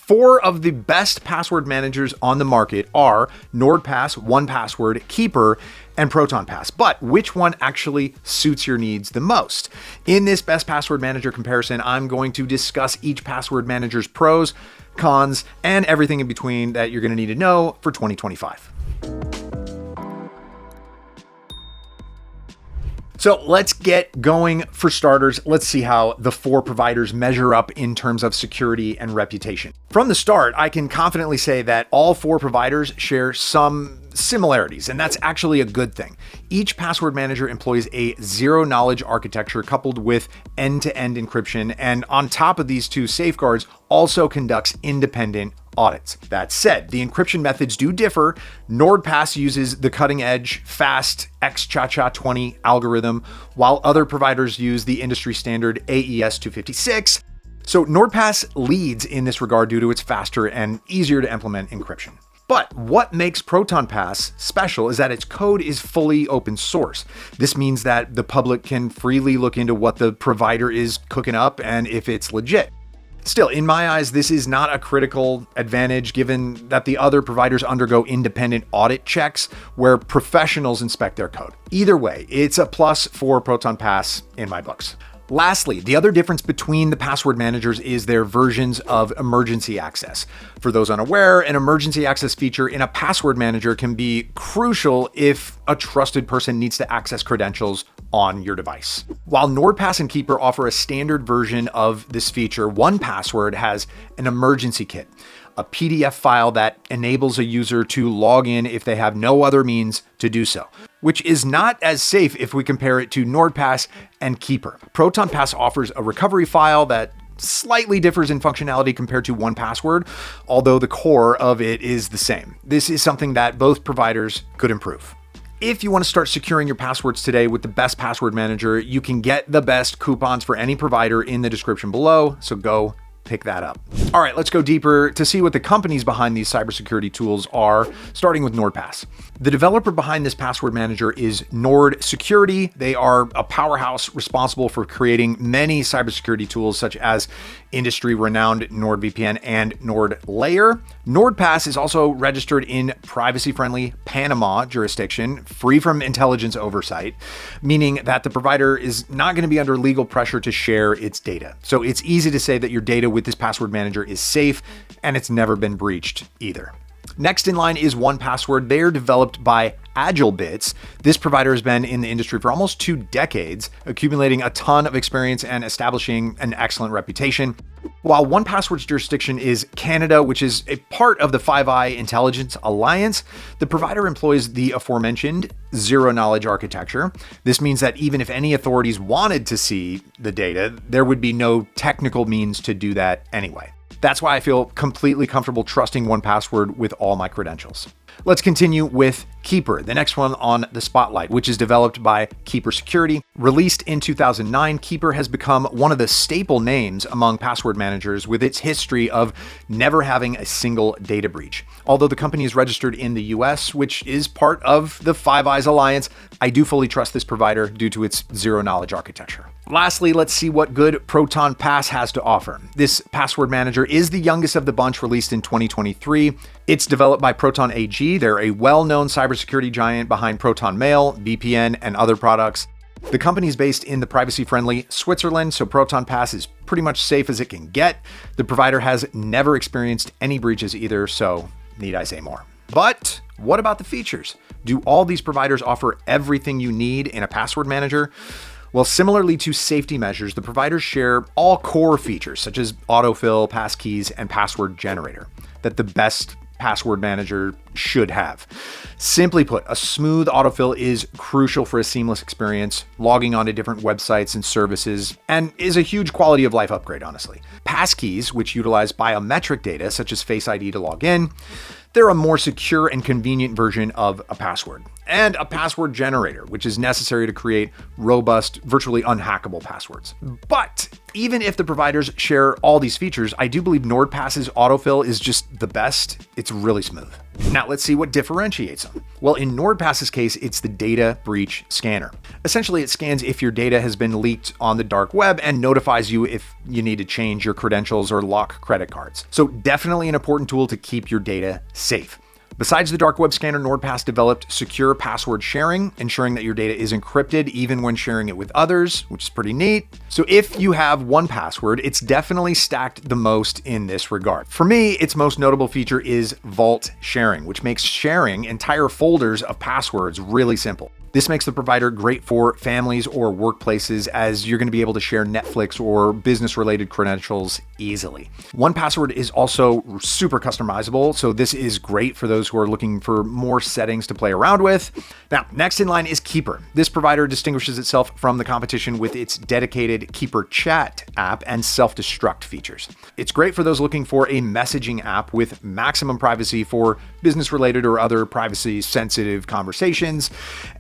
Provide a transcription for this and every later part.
Four of the best password managers on the market are NordPass, 1Password, Keeper, and ProtonPass. But which one actually suits your needs the most? In this best password manager comparison, I'm going to discuss each password manager's pros, cons, and everything in between that you're going to need to know for 2025. So let's get going. For starters, let's see how the four providers measure up in terms of security and reputation. From the start, I can confidently say that all four providers share some similarities, and that's actually a good thing. Each password manager employs a zero-knowledge architecture coupled with end-to-end encryption, and on top of these two safeguards, also conducts independent audits. That said, the encryption methods do differ. NordPass uses the cutting-edge fast XChaCha20 algorithm, while other providers use the industry standard AES 256. So NordPass leads in this regard due to its faster and easier to implement encryption. But what makes ProtonPass special is that its code is fully open source. This means that the public can freely look into what the provider is cooking up and if it's legit. Still, in my eyes, this is not a critical advantage given that the other providers undergo independent audit checks where professionals inspect their code. Either way, it's a plus for ProtonPass in my books. Lastly, the other difference between the password managers is their versions of emergency access. For those unaware, an emergency access feature in a password manager can be crucial if a trusted person needs to access credentials on your device. While NordPass and Keeper offer a standard version of this feature, 1Password has an emergency kit, a PDF file that enables a user to log in if they have no other means to do so, which is not as safe if we compare it to NordPass and Keeper. ProtonPass offers a recovery file that slightly differs in functionality compared to 1Password, although the core of it is the same. This is something that both providers could improve. If you want to start securing your passwords today with the best password manager, you can get the best coupons for any provider in the description below, so go pick that up. All right, let's go deeper to see what the companies behind these cybersecurity tools are, starting with NordPass. The developer behind this password manager is Nord Security. They are a powerhouse responsible for creating many cybersecurity tools such as industry-renowned NordVPN and NordLayer. NordPass is also registered in privacy-friendly Panama jurisdiction, free from intelligence oversight, meaning that the provider is not going to be under legal pressure to share its data. So it's easy to say that your data with this password manager is safe and it's never been breached either. Next in line is 1Password. They're developed by AgileBits. This provider has been in the industry for almost 2 decades, accumulating a ton of experience and establishing an excellent reputation. While 1Password's jurisdiction is Canada, which is a part of the Five Eyes Intelligence Alliance, the provider employs the aforementioned zero-knowledge architecture. This means that even if any authorities wanted to see the data, there would be no technical means to do that anyway. That's why I feel completely comfortable trusting 1Password with all my credentials. Let's continue with Keeper, the next one on the spotlight, which is developed by Keeper Security. Released in 2009, Keeper has become one of the staple names among password managers with its history of never having a single data breach. Although the company is registered in the US, which is part of the Five Eyes Alliance, I do fully trust this provider due to its zero-knowledge architecture. Lastly, let's see what good ProtonPass has to offer. This password manager is the youngest of the bunch, released in 2023. It's developed by Proton AG. They're a well-known cybersecurity giant behind ProtonMail, VPN, and other products. The company is based in the privacy-friendly Switzerland, so ProtonPass is pretty much safe as it can get. The provider has never experienced any breaches either, so need I say more? But what about the features? Do all these providers offer everything you need in a password manager? Well, similarly to safety measures, the providers share all core features such as autofill, passkeys, and password generator that the best password manager should have. Simply put, a smooth autofill is crucial for a seamless experience, logging onto different websites and services, and is a huge quality of life upgrade, honestly. Passkeys, which utilize biometric data such as Face ID to log in. They're a more secure and convenient version of a password. And a password generator, which is necessary to create robust, virtually unhackable passwords. But even if the providers share all these features, I do believe NordPass's autofill is just the best. It's really smooth. Now let's see what differentiates them. Well, in NordPass's case, it's the data breach scanner. Essentially, it scans if your data has been leaked on the dark web and notifies you if you need to change your credentials or lock credit cards. So definitely an important tool to keep your data safe. Besides the dark web scanner, NordPass developed secure password sharing, ensuring that your data is encrypted even when sharing it with others, which is pretty neat. So if you have 1Password, it's definitely stacked the most in this regard. For me, its most notable feature is Vault Sharing, which makes sharing entire folders of passwords really simple. This makes the provider great for families or workplaces, as you're going to be able to share Netflix or business-related credentials easily. 1Password is also super customizable, so this is great for those who are looking for more settings to play around with. Now, next in line is Keeper. This provider distinguishes itself from the competition with its dedicated Keeper Chat app and self-destruct features. It's great for those looking for a messaging app with maximum privacy for business-related or other privacy-sensitive conversations,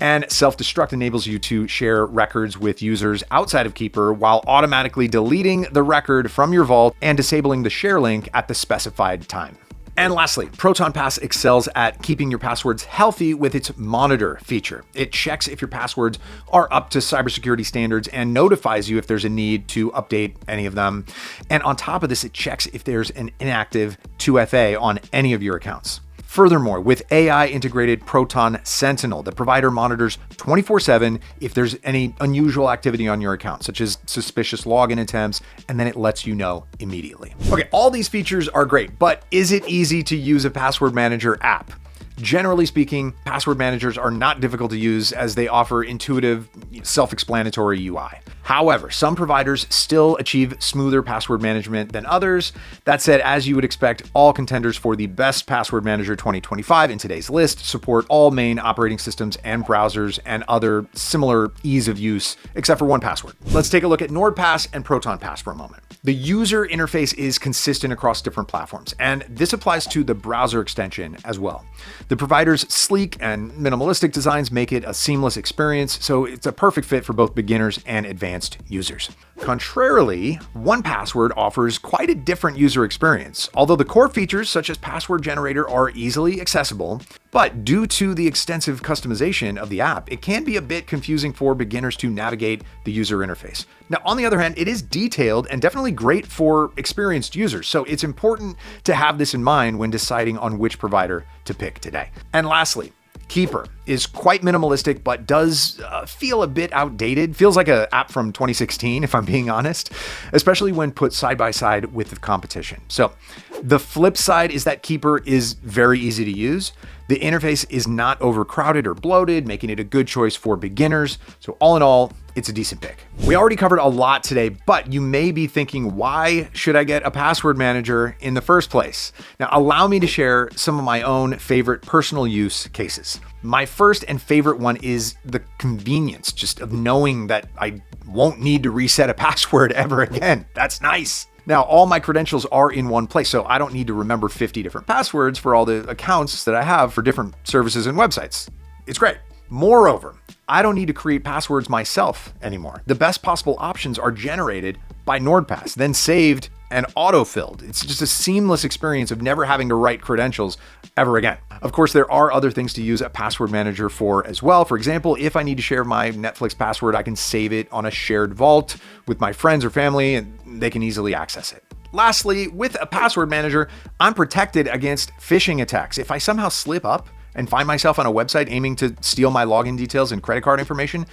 and self-destruct enables you to share records with users outside of Keeper while automatically deleting the record from your vault and disabling the share link at the specified time. And lastly, ProtonPass excels at keeping your passwords healthy with its Monitor feature. It checks if your passwords are up to cybersecurity standards and notifies you if there's a need to update any of them. And on top of this, it checks if there's an inactive 2FA on any of your accounts. Furthermore, with AI-integrated Proton Sentinel, the provider monitors 24/7 if there's any unusual activity on your account, such as suspicious login attempts, and then it lets you know immediately. Okay, all these features are great, but is it easy to use a password manager app? Generally speaking, password managers are not difficult to use as they offer intuitive, self-explanatory UI. However, some providers still achieve smoother password management than others. That said, as you would expect, all contenders for the best password manager 2025 in today's list support all main operating systems and browsers and other similar ease of use, except for 1Password. Let's take a look at NordPass and ProtonPass for a moment. The user interface is consistent across different platforms, and this applies to the browser extension as well. The provider's sleek and minimalistic designs make it a seamless experience, so it's a perfect fit for both beginners and advanced users. Contrarily, 1Password offers quite a different user experience. Although the core features such as password generator are easily accessible, but due to the extensive customization of the app, it can be a bit confusing for beginners to navigate the user interface. Now, on the other hand, it is detailed and definitely great for experienced users, so it's important to have this in mind when deciding on which provider to pick today. And lastly, Keeper is quite minimalistic, but does feel a bit outdated. Feels like an app from 2016, if I'm being honest, especially when put side by side with the competition. So the flip side is that Keeper is very easy to use. The interface is not overcrowded or bloated, making it a good choice for beginners. So all in all, it's a decent pick. We already covered a lot today, but you may be thinking, why should I get a password manager in the first place? Now, allow me to share some of my own favorite personal use cases. My first and favorite one is the convenience just of knowing that I won't need to reset a password ever again. That's nice. Now, all my credentials are in one place, so I don't need to remember 50 different passwords for all the accounts that I have for different services and websites. It's great. Moreover, I don't need to create passwords myself anymore. The best possible options are generated by NordPass, then saved and auto-filled. It's just a seamless experience of never having to write credentials ever again. Of course, there are other things to use a password manager for as well. For example, if I need to share my Netflix password, I can save it on a shared vault with my friends or family, and they can easily access it. Lastly, with a password manager, I'm protected against phishing attacks. If I somehow slip up and find myself on a website aiming to steal my login details and credit card information,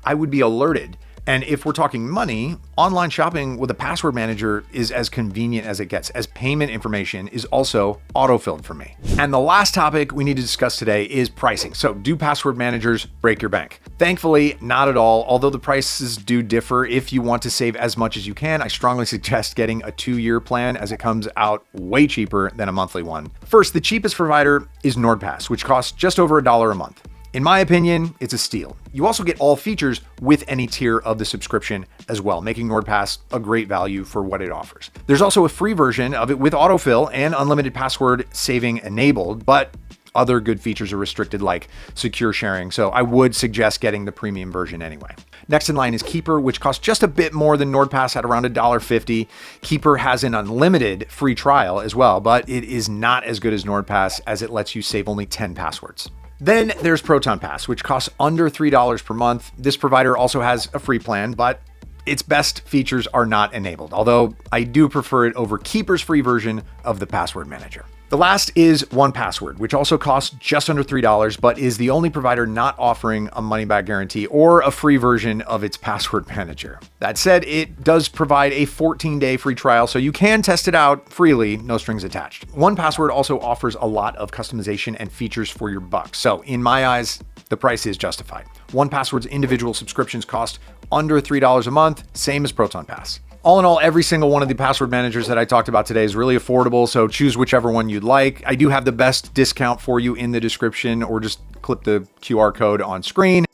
I would be alerted. And if we're talking money, online shopping with a password manager is as convenient as it gets, as payment information is also auto-filled for me. And the last topic we need to discuss today is pricing. So, do password managers break your bank? Thankfully, not at all. Although the prices do differ, if you want to save as much as you can, I strongly suggest getting a 2-year plan, as it comes out way cheaper than a monthly one. First, the cheapest provider is NordPass, which costs just over $1 a month. In my opinion, it's a steal. You also get all features with any tier of the subscription as well, making NordPass a great value for what it offers. There's also a free version of it with autofill and unlimited password saving enabled, but other good features are restricted like secure sharing, so I would suggest getting the premium version anyway. Next in line is Keeper, which costs just a bit more than NordPass at around $1.50. Keeper has an unlimited free trial as well, but it is not as good as NordPass as it lets you save only 10 passwords. Then there's Proton Pass, which costs under $3 per month. This provider also has a free plan, but its best features are not enabled, although I do prefer it over Keeper's free version of the password manager. The last is 1Password, which also costs just under $3, but is the only provider not offering a money-back guarantee or a free version of its password manager. That said, it does provide a 14-day free trial, so you can test it out freely, no strings attached. 1Password also offers a lot of customization and features for your buck, so in my eyes, the price is justified. 1Password's individual subscriptions cost under $3 a month, same as Proton Pass. All in all, every single one of the password managers that I talked about today is really affordable, so choose whichever one you'd like. I do have the best discount for you in the description, or just click the QR code on screen,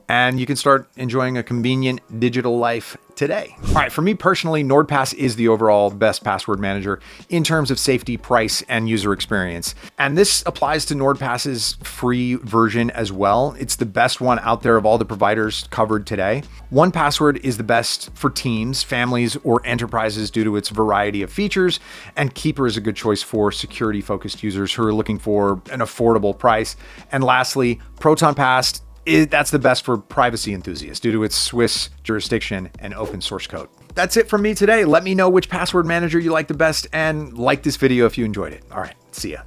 and you can start enjoying a convenient digital life today. All right, for me personally, NordPass is the overall best password manager in terms of safety, price, and user experience. And this applies to NordPass's free version as well. It's the best one out there of all the providers covered today. 1Password is the best for teams, families, or enterprises due to its variety of features, and Keeper is a good choice for security-focused users who are looking for an affordable price. And lastly, Proton Pass, that's the best for privacy enthusiasts due to its Swiss jurisdiction and open source code. That's it from me today. Let me know which password manager you like the best and like this video if you enjoyed it. All right, see ya.